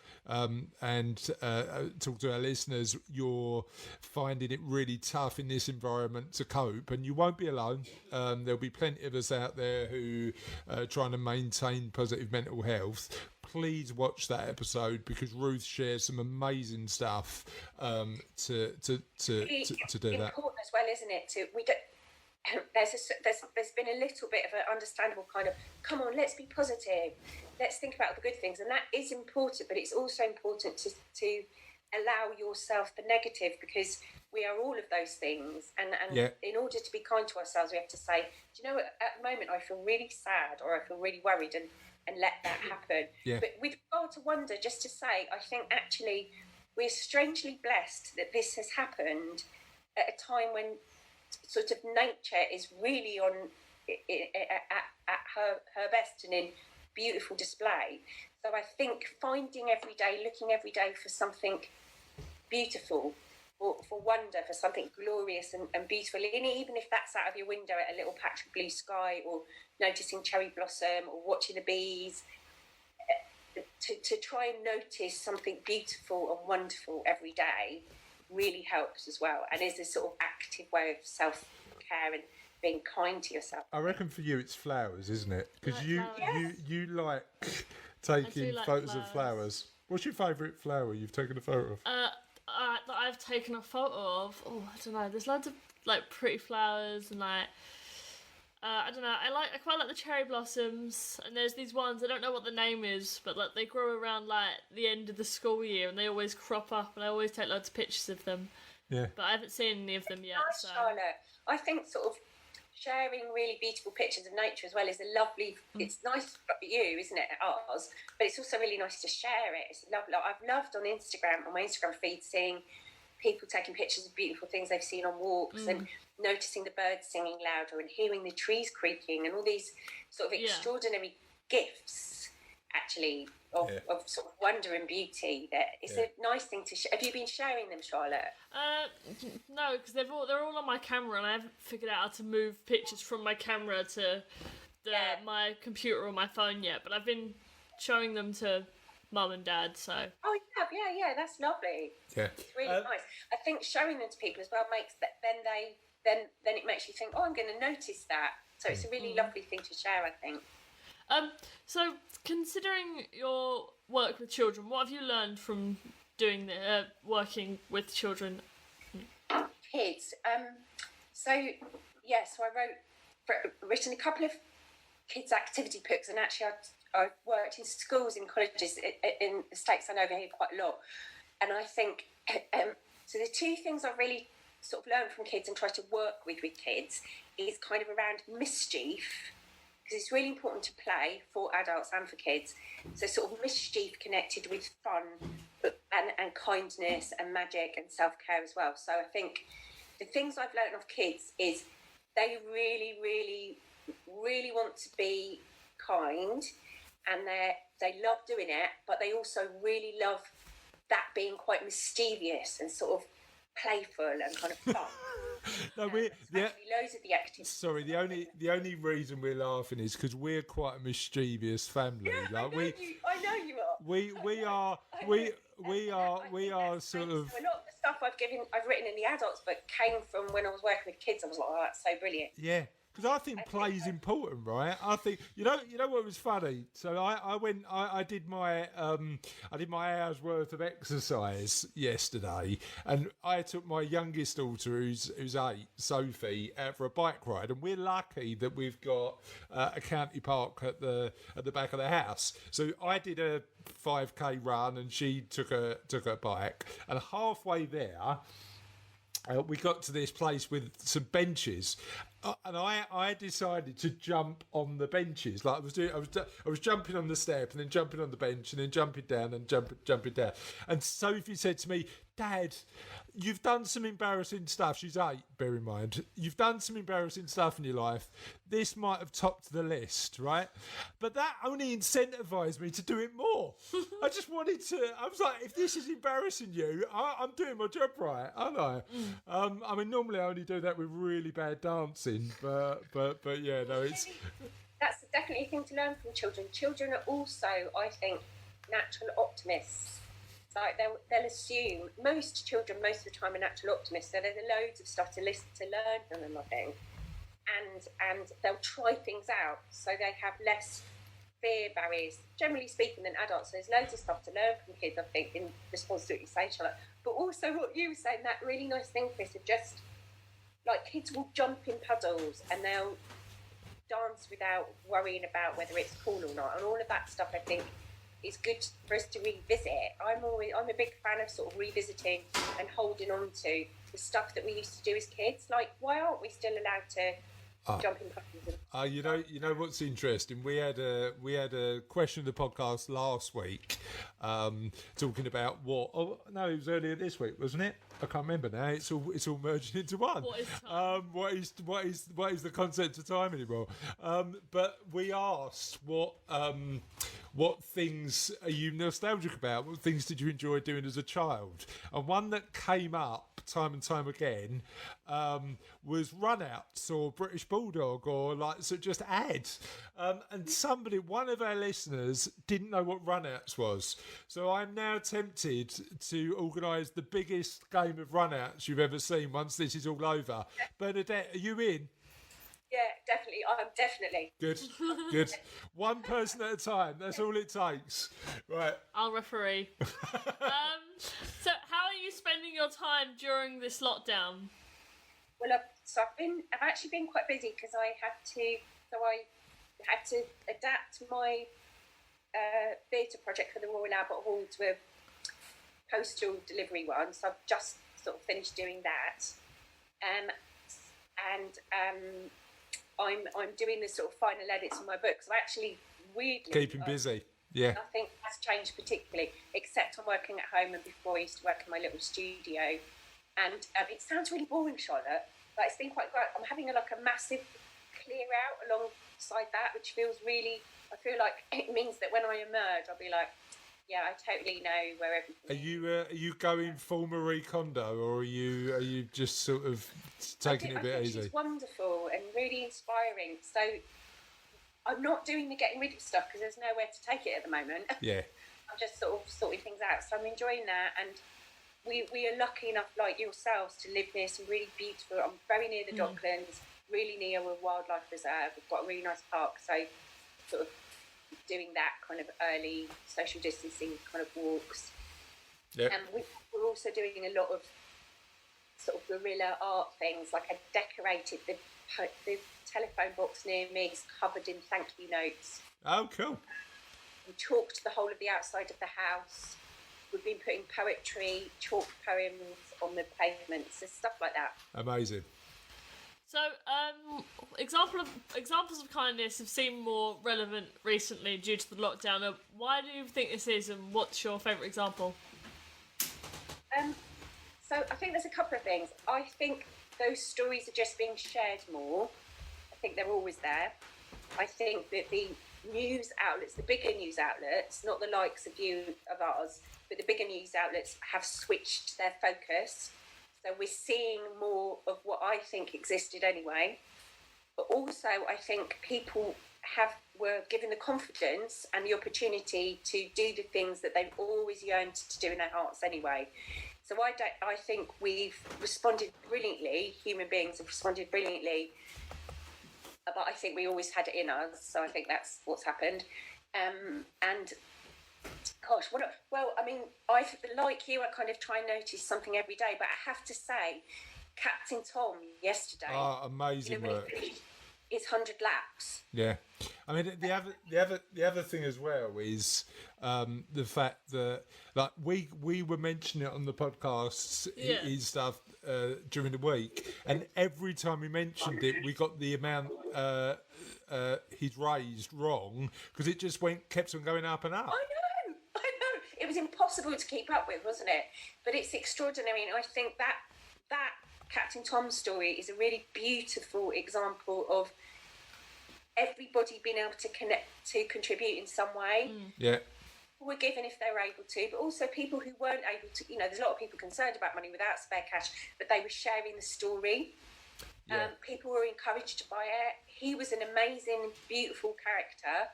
to our listeners, you're finding it really tough in this environment to cope, and you won't be alone. There'll be plenty of us out there who are trying to maintain positive mental health. Please watch that episode, because Ruth shares some amazing stuff to do that. Important as well, isn't it? There's been a little bit of an understandable kind of, come on, let's be positive, let's think about the good things, and that is important, but it's also important to allow yourself the negative, because we are all of those things, and in order to be kind to ourselves, we have to say, do you know what, at the moment I feel really sad, or I feel really worried, and let that happen. But with regard to wonder, just to say, I think actually we're strangely blessed that this has happened at a time when sort of nature is really on at her best and in beautiful display. So I think finding every day, looking every day for something beautiful, for wonder, for something glorious and beautiful, and even if that's out of your window at a little patch of blue sky, or noticing cherry blossom, or watching the bees, to try and notice something beautiful and wonderful every day really helps as well, and is a sort of active way of self-care and being kind to yourself. I reckon for you it's flowers, isn't it? Because Like you like taking photos of flowers. What's your favourite flower you've taken a photo of? That I've taken a photo of. Oh, I don't know. There's loads of like pretty flowers and like. I don't know. I quite like the cherry blossoms, and there's these ones. I don't know what the name is, but like they grow around like the end of the school year, and they always crop up, and I always take loads of pictures of them. Yeah. But I haven't seen any of them yet. Nice, so. Charlotte. I think sort of sharing really beautiful pictures of nature as well is a lovely. It's nice for you, isn't it? Ours, but it's also really nice to share it. It's lovely. I've loved on Instagram, on my Instagram feed, seeing people taking pictures of beautiful things they've seen on walks and noticing the birds singing louder and hearing the trees creaking and all these sort of extraordinary gifts, actually, of sort of wonder and beauty. That it's a nice thing to share. Have you been sharing them, Charlotte? No, because they're all on my camera, and I haven't figured out how to move pictures from my camera to my computer or my phone yet. But I've been showing them to Mum and Dad, so. Oh, you have, yeah, that's lovely. Yeah, it's really nice. I think showing them to people as well makes that then it makes you think, oh, I'm going to notice that. So it's a really lovely thing to share, I think. So considering your work with children, what have you learned from doing working with children? Kids. So I've written a couple of kids' activity books, and actually I've worked in schools and colleges in the States and over here quite a lot. And I think, so the two things I've really sort of learned from kids and try to work with kids is kind of around mischief, because it's really important to play for adults and for kids. So sort of mischief connected with fun and kindness and magic and self-care as well. So I think the things I've learned of kids is they really, really, really want to be kind, and they love doing it, but they also really love that being quite mischievous and sort of playful and kind of fun. No, loads of the activities. Sorry, the only reason we're laughing is because we're quite a mischievous family. Yeah, like I know you are. We are sort of. A lot of the stuff I've written in the adults book came from when I was working with kids. I was like, oh, that's so brilliant. Yeah. Because I think play is important, right? I think you know what was funny. So I did my hour's worth of exercise yesterday, and I took my youngest daughter, who's 8, Sophie, out for a bike ride, and we're lucky that we've got a county park at the back of the house. So I did a 5K run, and she took a bike, and halfway there. We got to this place with some benches, and I decided to jump on the benches. Like I was jumping on the step and then jumping on the bench and then jumping down and jumping down. And Sophie said to me, "Dad, you've done some embarrassing stuff." She's 8, bear in mind. "You've done some embarrassing stuff in your life. This might have topped the list, right?" But that only incentivized me to do it more. I just wanted to. I was like, if this is embarrassing you, I'm doing my job right, aren't I? I mean, normally I only do that with really bad dancing, but yeah, no, it's. That's definitely a thing to learn from children. Children are also, I think, natural optimists. Like they'll assume, most children most of the time are natural optimists, so there's loads of stuff to listen to, learn from them, I think, and they'll try things out, so they have less fear barriers, generally speaking, than adults. So there's loads of stuff to learn from kids, I think, in response to what you say, Charlotte. But also what you were saying, that really nice thing, Chris, of just like kids will jump in puddles and they'll dance without worrying about whether it's cool or not, and all of that stuff, I think, is good for us to revisit. I'm a big fan of sort of revisiting and holding on to the stuff that we used to do as kids. Like, why aren't we still allowed to jump in puddles? You know what's interesting? We had a question in the podcast last week, talking about what? Oh no, it was earlier this week, wasn't it? I can't remember now. It's all merging into one. What is time? What is the concept of time anymore? But we asked what things are you nostalgic about? What things did you enjoy doing as a child? And one that came up time and time again was runouts or British Bulldog or just ads. And one of our listeners didn't know what runouts was. So I'm now tempted to organise the biggest game of runouts you've ever seen once this is all over. Bernadette, are you in? Yeah, definitely. I'm definitely. Good. One person at a time. That's all it takes. Right. I'll referee. So, how are you spending your time during this lockdown? Well, I've actually been quite busy because I had to adapt my theatre project for the Royal Albert Hall to a postal delivery one. So I've just sort of finished doing that, I'm doing the sort of final edits on my book. So I actually weirdly keeping busy. Yeah. Nothing has changed particularly, except I'm working at home, and before I used to work in my little studio. And it sounds really boring, Charlotte, but it's been quite great. I'm having a massive clear out alongside that, which feels really. I feel like it means that when I emerge, I'll be like, yeah, I totally know where everything. Are you going full Marie Kondo, or are you just sort of taking it a bit easy? She's wonderful and really inspiring. So I'm not doing the getting rid of stuff because there's nowhere to take it at the moment. Yeah. I'm just sort of sorting things out. So I'm enjoying that, and we are lucky enough, like yourselves, to live near some really beautiful. I'm very near the Docklands, really near a wildlife reserve. We've got a really nice park, so sort of doing that kind of early social distancing kind of walks. Yeah. And we're also doing a lot of sort of guerrilla art things. Like I decorated the telephone box near me is covered in thank you notes. Oh, cool. We chalked the whole of the outside of the house. We've been putting poetry, chalk poems on the pavements and stuff like that. Amazing. So, examples of kindness have seemed more relevant recently due to the lockdown. Why do you think this is, and what's your favourite example? So I think there's a couple of things. I think those stories are just being shared more. I think they're always there. I think that the news outlets, the bigger news outlets, not the likes of ours, but the bigger news outlets have switched their focus. So we're seeing more of what I think existed anyway. But also I think people were given the confidence and the opportunity to do the things that they've always yearned to do in their hearts anyway. So I think we've responded brilliantly. Human beings have responded brilliantly. But I think we always had it in us. So I think that's what's happened. And gosh, I like you, I kind of try and notice something every day. But I have to say, Captain Tom yesterday. Oh, amazing work. His 100 laps. Yeah, I mean the other thing as well is the fact that like we were mentioning it on the podcasts his stuff during the week, and every time we mentioned it, we got the amount he'd raised wrong because it just kept on going up and up. I know. It was impossible to keep up with, wasn't it? But it's extraordinary, and I think that Captain Tom's story is a really beautiful example of everybody being able to contribute in some way. Yeah. Were given if they were able to, but also people who weren't able to. There's a lot of people concerned about money without spare cash, but they were sharing the story. Yeah. People were encouraged by it. He was an amazing, beautiful character,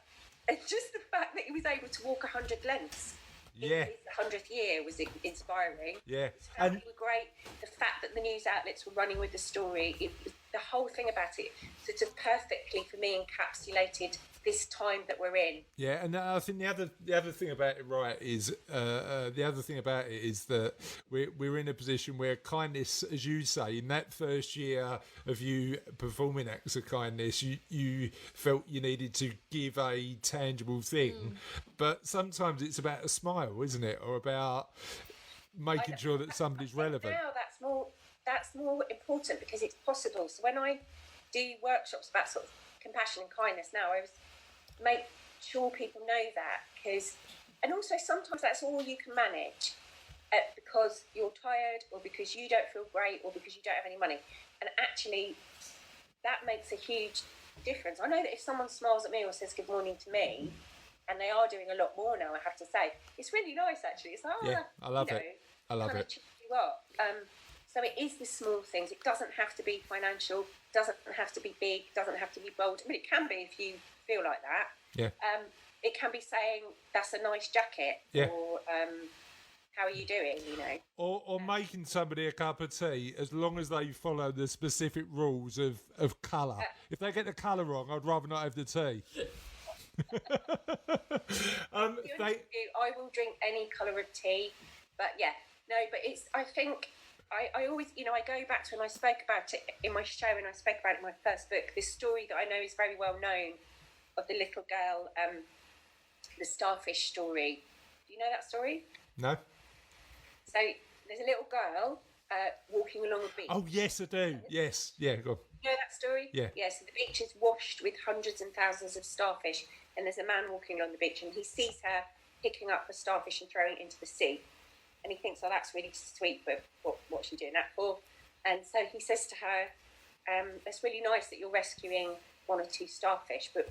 and just the fact that he was able to walk 100 lengths. Yeah. His 100th year was inspiring. Yeah. And it was great. The fact that the news outlets were running with the story, the whole thing about it sort of perfectly, for me, encapsulated this time that we're in. Yeah, and I think the other thing about it, right, is that we're in a position where kindness, as you say, in that first year of you performing acts of kindness, you felt you needed to give a tangible thing, but sometimes it's about a smile, isn't it, or about making sure that somebody's relevant. Now that's more important because it's possible. So when I do workshops about sort of compassion and kindness now, I make sure people know that, and also sometimes that's all you can manage because you're tired or because you don't feel great or because you don't have any money, and actually that makes a huge difference. I know that if someone smiles at me or says good morning to me, and they are doing a lot more now, I have to say, it's really nice actually. It's like, I love it. I love it. You up. So it is the small things. It doesn't have to be financial, doesn't have to be big, doesn't have to be bold. I mean, it can be if you feel like that. Yeah. It can be saying, that's a nice jacket, or how are you doing, Or making somebody a cup of tea, as long as they follow the specific rules of colour. If they get the colour wrong, I'd rather not have the tea. I will drink any colour of tea, but I think I always, I go back to when I spoke about it in my show, and I spoke about it in my first book, this story that I know is very well known of the little girl, the starfish story. Do you know that story? No. So there's a little girl walking along a beach. Oh, yes, I do. Yes. Yeah, go on. You know that story? Yeah. Yeah, so the beach is washed with hundreds and thousands of starfish, and there's a man walking along the beach, and he sees her picking up a starfish and throwing it into the sea. And he thinks, oh, that's really sweet, but what's she doing that for? And so he says to her, it's really nice that you're rescuing one or two starfish, but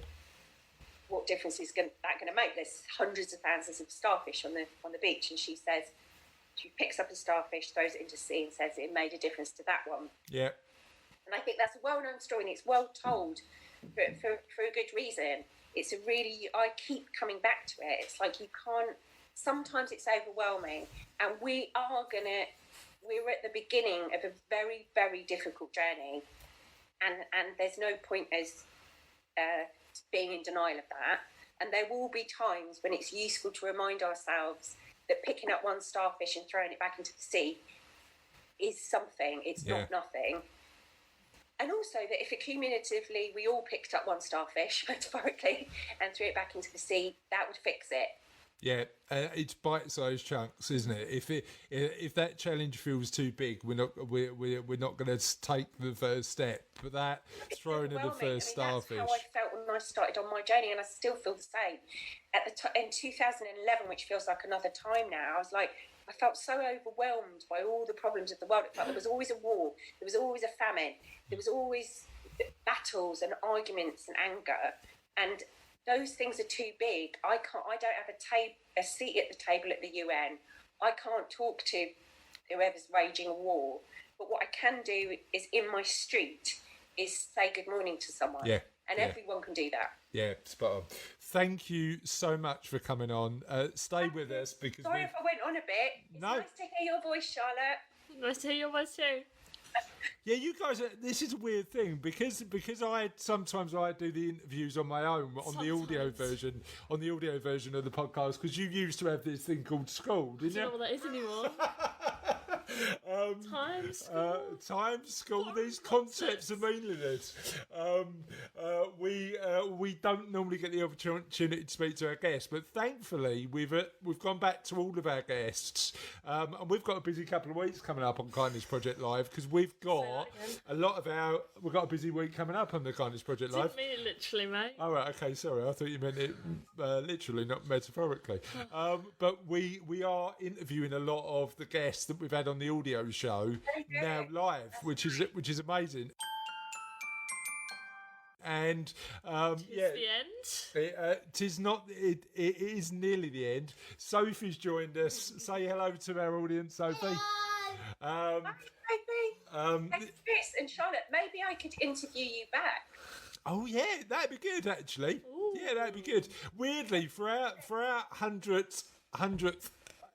what difference is that going to make? There's hundreds of thousands of starfish on the beach. And she picks up a starfish, throws it into the sea, and says it made a difference to that one. Yeah. And I think that's a well-known story, and it's well told for a good reason. I keep coming back to it. It's like you can't, sometimes it's overwhelming, and we're at the beginning of a very, very difficult journey, and there's no point as being in denial of that. And there will be times when it's useful to remind ourselves that picking up one starfish and throwing it back into the sea is something, it's not nothing. And also that if accumulatively we all picked up one starfish, metaphorically, and threw it back into the sea, that would fix it. Yeah, it's bite-sized chunks, isn't it? If that challenge feels too big, we're not going to take the first step. But that throwing in the first starfish. That's how I felt when I started on my journey, and I still feel the same. In 2011, which feels like another time now, I felt so overwhelmed by all the problems of the world. It felt there was always a war, there was always a famine, there was always battles and arguments and anger, and those things are too big. I don't have a seat at the table at the UN. I can't talk to whoever's waging a war. But what I can do is in my street is say good morning to someone. Yeah. And everyone can do that. Yeah, spot on. Thank you so much for coming on. Stay with us because. Sorry if I went on a bit. It's nice to hear your voice, Charlotte. Nice to hear your voice too. Yeah, you guys. This is a weird thing because I sometimes do the interviews on my own the audio version of the podcast because you used to have this thing called school, didn't you? I don't know what that is anymore. Times School. These concepts are meaningless. We don't normally get the opportunity to speak to our guests, but thankfully we've gone back to all of our guests, and we've got a busy couple of weeks coming up on Kindness Project Live because we've got we've got a busy week coming up on the Kindness Project Live. Didn't mean it literally, mate. Oh, right, okay, sorry. I thought you meant it literally, not metaphorically. But we are interviewing a lot of the guests that we've had on the audio show now live, which is amazing. And the end. It is not. It is nearly the end. Sophie's joined us. Say hello to our audience, Sophie. Hi, Sophie. Chris and Charlotte, maybe I could interview you back. Oh yeah, that'd be good actually. Ooh. Yeah, that'd be good. Weirdly, for our hundredth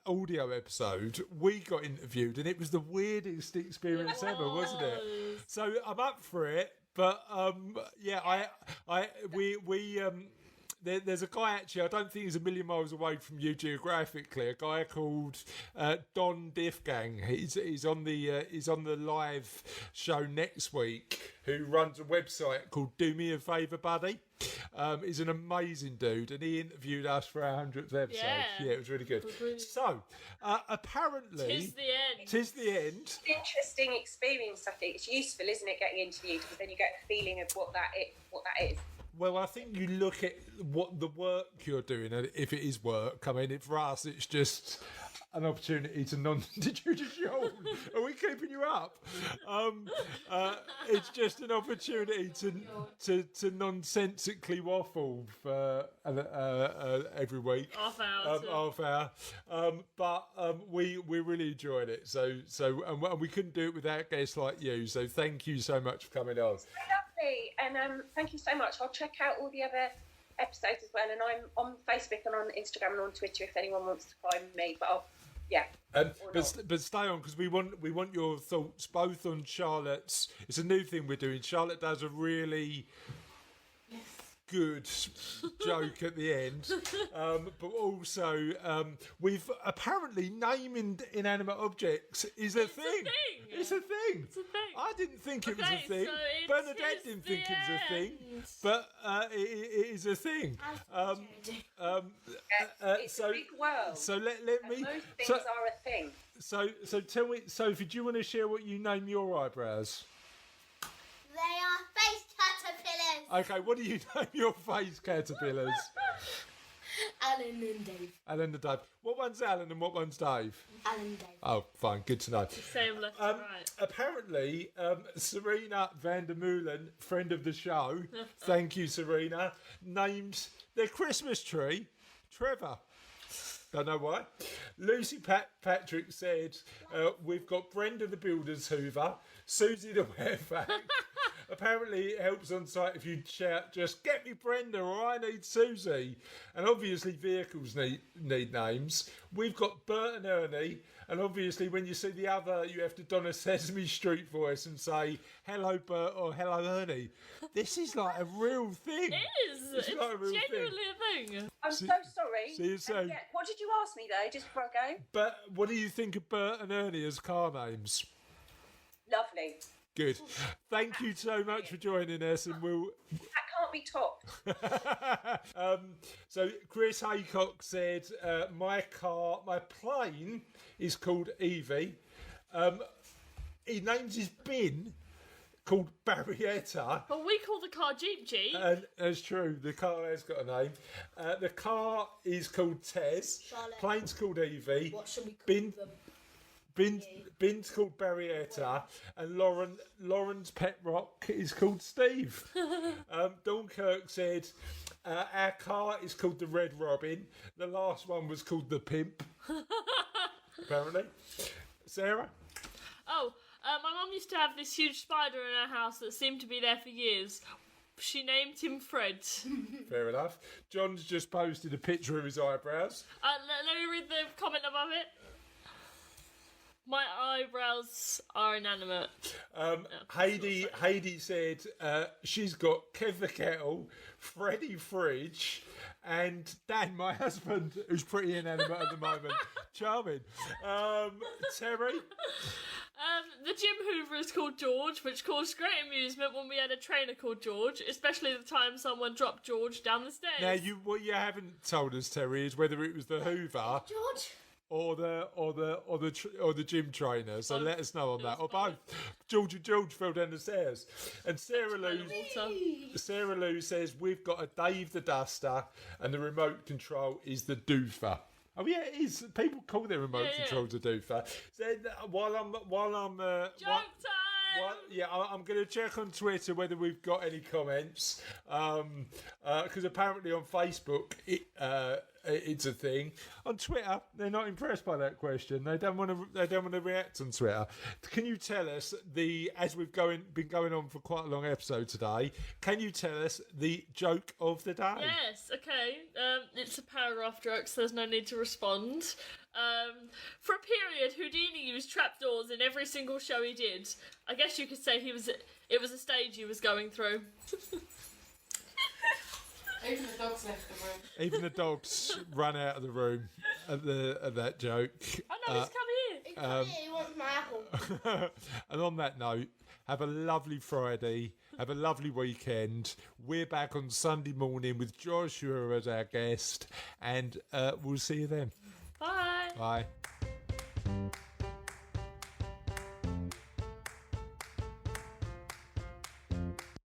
audio episode, we got interviewed, and it was the weirdest experience ever, wasn't it? So I'm up for it, but there's a guy actually. I don't think he's a million miles away from you geographically. A guy called Don Diffgang. He's on the live show next week. Who runs a website called Do Me a Favour Buddy. He's an amazing dude, and he interviewed us for our 100th episode. Yeah, it was really good. So, apparently... Tis the end. Interesting experience, I think. It's useful, isn't it, getting interviewed, because then you get a feeling of what that is. Well, I think you look at what the work you're doing, and if it is work, I mean, for us, it's just an opportunity to Did you just yawn? Are we keeping you up? It's just an opportunity to nonsensically waffle for every week. Half hour. But we really enjoyed it. So and we couldn't do it without guests like you. So thank you so much for coming on. And thank you so much. I'll check out all the other episodes as well, and I'm on Facebook and on Instagram and on Twitter if anyone wants to find me. But but stay on, because we want your thoughts both on Charlotte's. It's a new thing we're doing. Charlotte does a really good joke at the end, but also we've apparently naming inanimate objects is a thing. It's a thing. I didn't think it was a thing. So Bernadette didn't think it was a thing, but it is a thing. It's a big world. So let me. Most things are a thing. So tell me, Sophie, do you want to share what you name your eyebrows? They are face caterpillars. Okay, what do you name your face caterpillars? Alan and Dave. Alan and Dave. What one's Alan and what one's Dave? Alan and Dave. Oh, fine. Good to know. Same left and right. Apparently, Serena van der Meulen, friend of the show, thank you, Serena, named their Christmas tree Trevor. Don't know why. Lucy Patrick said, we've got Brenda the Builder's Hoover, Susie the Werefact. Apparently it helps on site if you shout, just get me Brenda or I need Susie. And obviously vehicles need names. We've got Bert and Ernie. And obviously when you see the other, you have to don a Sesame Street voice and say, hello Bert or hello Ernie. This is like a real thing. It is. It's like a real genuinely a thing. I'm so sorry. See you soon. What did you ask me though, just before I go? But what do you think of Bert and Ernie as car names? Lovely. Good. Thank you so much for joining us, and we'll... That can't be topped. So Chris Haycock said, my plane is called Evie. He names his bin called Barrietta. But we call the car Jeep. And that's true. The car has got a name. The car is called Tez. Charlotte. Plane's called Evie. What should we call them? Bin's called Barrietta, and Lauren's pet rock is called Steve. Dawn Kirk said, our car is called the Red Robin. The last one was called the Pimp. Apparently. Sarah? Oh, my mum used to have this huge spider in her house that seemed to be there for years. She named him Fred. Fair enough. John's just posted a picture of his eyebrows. Let me read the comment above it. My eyebrows are inanimate. Heidi said she's got Kev the Kettle, Freddie Fridge, and Dan, my husband, who's pretty inanimate at the moment. Charming. Terry? The gym hoover is called George, which caused great amusement when we had a trainer called George, especially the time someone dropped George down the stairs. Now, what you haven't told us, Terry, is whether it was the hoover George. or the gym trainer. So let us know on that, or both. George fell down the stairs, and Sarah Lou says we've got a Dave the Duster, and the remote control is the doofer. Oh yeah, it is. People call their remote control the doofer. So while I'm Joke time! I'm going to check on Twitter whether we've got any comments, because apparently on Facebook it's a thing. On Twitter, they're not impressed by that question. They don't want to react on Twitter. Can you tell us as we've been going on for quite a long episode today? Can you tell us the joke of the day? Yes, okay. It's a paragraph joke, so there's no need to respond. For a period, Houdini used trapdoors in every single show he did. I guess you could say it was a stage he was going through. Even the dogs left the room. Even the dogs run out of the room at that joke. Oh no, he's come here! He wants my apple. And on that note, have a lovely Friday. Have a lovely weekend. We're back on Sunday morning with Joshua as our guest, and we'll see you then. Bye! Bye.